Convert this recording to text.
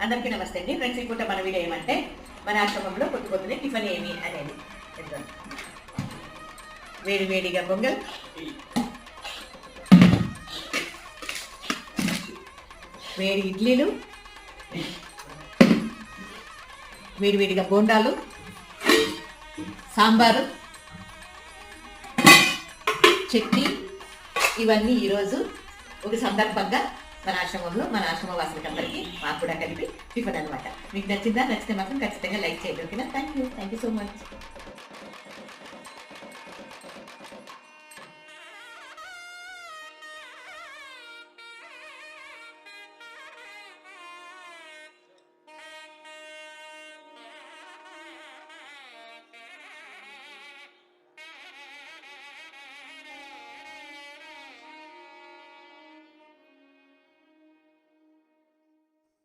అందరికీ నమస్తే అండి ఫ్రెండ్స్. ఈ పూట మన వీడియో ఏమంటే మన ఆశ్రమంలో పొద్దునే టిఫిన్ ఏమి అనేది. వేడి వేడిగా పొంగల్, వేడి ఇడ్లీలు, వేడి వేడిగా బోండాలు, సాంబారు, చట్నీ, ఇవన్నీ ఈరోజు ఒక సందర్భంగా మన ఆశ్రమంలో మన ఆశ్రమ వాసులకి అందరికీ మాకు కూడా కలిపి టిఫిన్ అనమాట. మీకు నచ్చిందా? నచ్చితే మాత్రం ఖచ్చితంగా లైక్ చేయండి. ఓకేనా? Thank you so much.